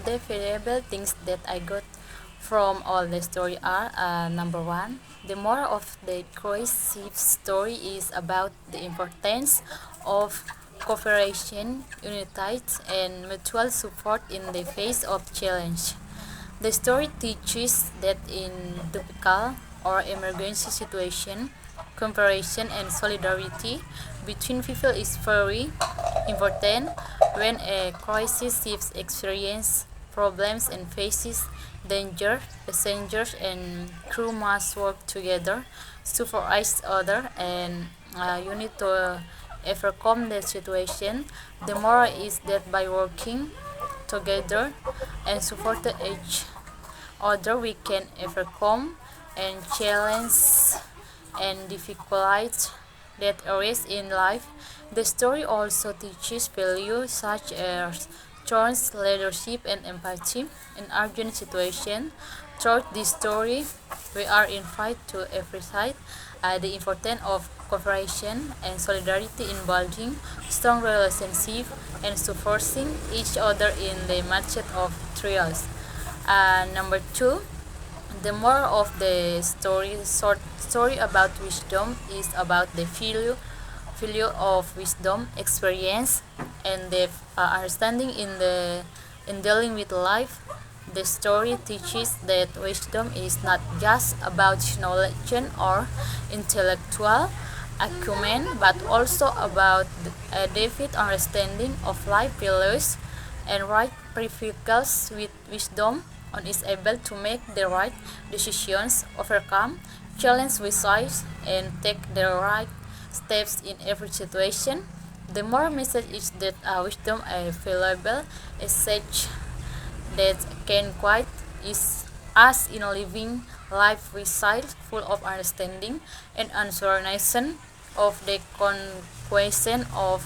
The valuable things that I got from all the story are number one, the moral of the cohesive story is about the importance of cooperation, unity, and mutual support in the face of challenge. The story teaches that in difficult or emergency situation, cooperation and solidarity between people is very important. When a crisis experience problems and faces danger, passengers and crew must work together, support each other, and you need to overcome the situation. The moral is that by working together and support each other, we can overcome and challenge and difficulties that arise in life. The story also teaches values such as trust, leadership, and empathy in urgent situations. Through this story, we are invited to appreciate the importance of cooperation and solidarity in building strong relationships and supporting each other in the midst of trials. Number two, the moral of the short story about wisdom is about the value of wisdom, experience, and the understanding in dealing with life. The story teaches that wisdom is not just about knowledge or intellectual acumen, but also about a deep understanding of life values and right preferences. With wisdom, one is able to make the right decisions, overcome challenge with size, and take the right steps in every situation. The moral message is that wisdom is valuable asset that can guide is us in living life with sight full of understanding and understanding of the consequence of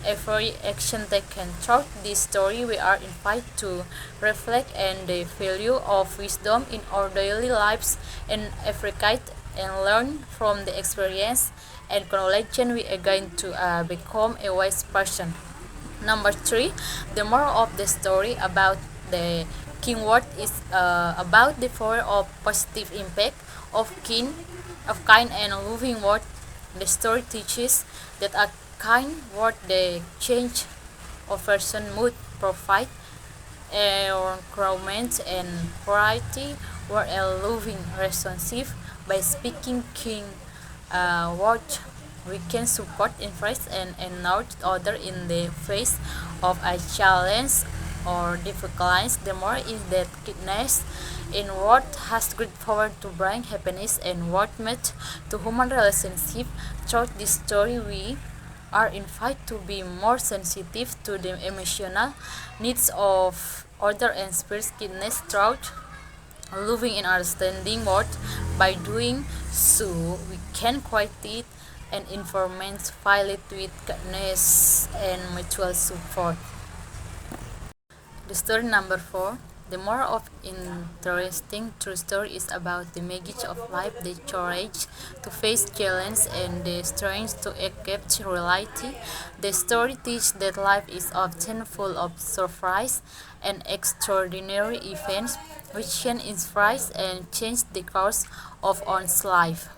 every action taken. Throughout this story, we are invited to reflect on the value of wisdom in our daily lives and appreciate and learn from the experience and knowledge we are going to become a wise person. Number three, the moral of the story about the king word is about the power of positive impact of kind and loving word. The story teaches that a kind word they change of person mood, provide encouragement and variety, were a loving relationship by speaking king word. We can support, influence, and encourage others in the face of a challenge or difficulties. The more is that kindness in word has great power to bring happiness and warmth to human relationship. Through this story, we are invited to be more sensitive to the emotional needs of other and spirit kindness throughout living in understanding what by doing so we can create it and environment filled with kindness and mutual support. The story number four. The more of interesting true story is about the magic of life, the courage to face challenge, and the strength to accept reality. The story teaches that life is often full of surprise and extraordinary events which can inspire and change the course of one's life.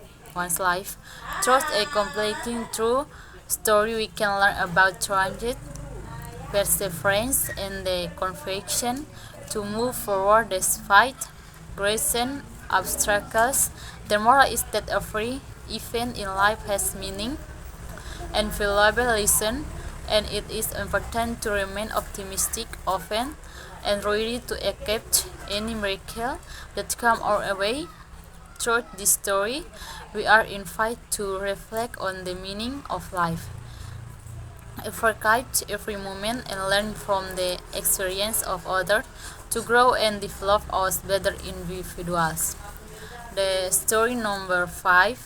Through a completing true story, we can learn about tragedy, perseverance, and the conviction to move forward despite recent obstacles. The moral is that every event in life has meaning and valuable lesson, and it is important to remain optimistic, open, and ready to accept any miracle that come our way. Through this story, we are invited to reflect on the meaning of life, appreciate every moment, and learn from the experience of others to grow and develop us better individuals. The story number five,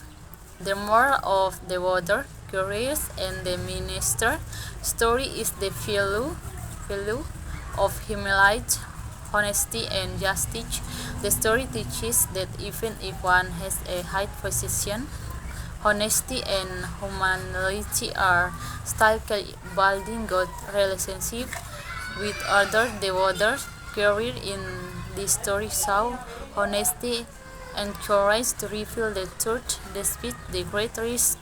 the moral of the water, curious, and the minister story is the value of humility, honesty, and justice. The story teaches that even if one has a high position, honesty and humanity are still building good relationship with others. The water career in this story show honesty and courage to reveal the truth despite the great risk.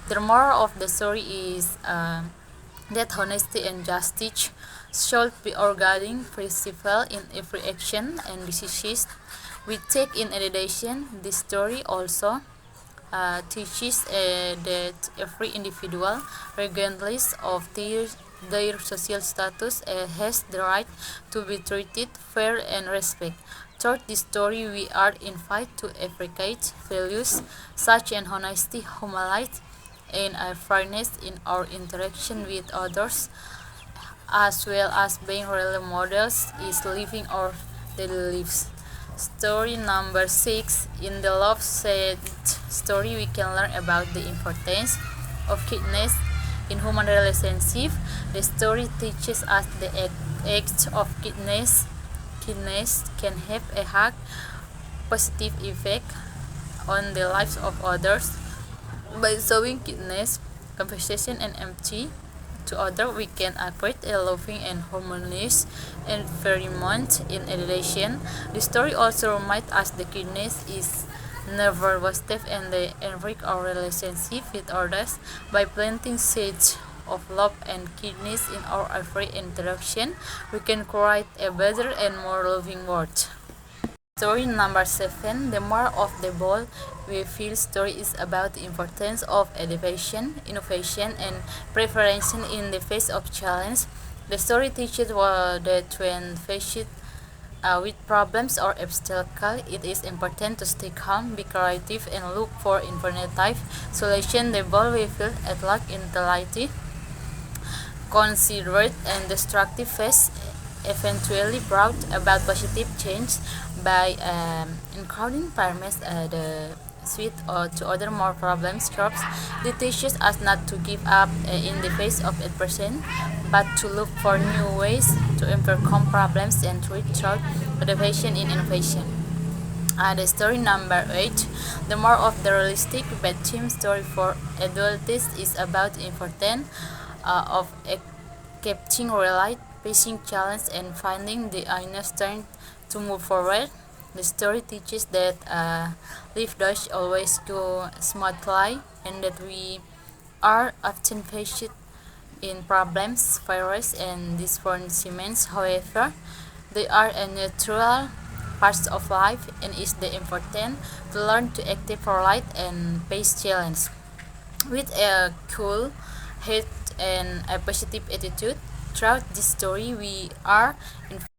The moral of the story is that honesty and justice should be our guiding principle in every action and decisions we take. In addition, this story also teaches that every individual, regardless of their social status, has the right to be treated fair and respect. Through this story, we are invited to advocate values such as honesty, humility, and fairness in our interaction with others, as well as being role models is living our daily lives. Story number 6. In the love set story, we can learn about the importance of kindness in human relationship. The story teaches us the act of kindness. Kindness can have a hug positive effect on the lives of others. By showing kindness, compassion, and empathy to others, we can create a loving and harmonious environment. In addition, the story also reminds us that kindness is never wasted and they enrich our relationship with others. By planting seeds of love and kindness in our every interaction, we can create a better and more loving world. Story number 7. The moral of the bold we feel story is about the importance of innovation, and preparation in the face of challenge. The story teaches that when faced with problems or obstacles, it is important to stay calm, be creative, and look for innovative solutions. The bold we feel at lack intelligence, considerate, and destructive face eventually brought about positive change by encouraging farmers the sweet or to other more problems crops. It teaches us not to give up in the face of adversity, but to look for new ways to overcome problems and to through innovation in innovation. The story number 8. The more of the realistic but team story for adults is about the importance of accepting reality, facing challenge, and finding the inner strength to move forward. The story teaches that life does always go smoothly and that we are often faced in problems, failures, and disappointments. However, they are a natural parts of life and is the important to learn to accept for light and face challenge with a cool head and a positive attitude. Throughout this story, we are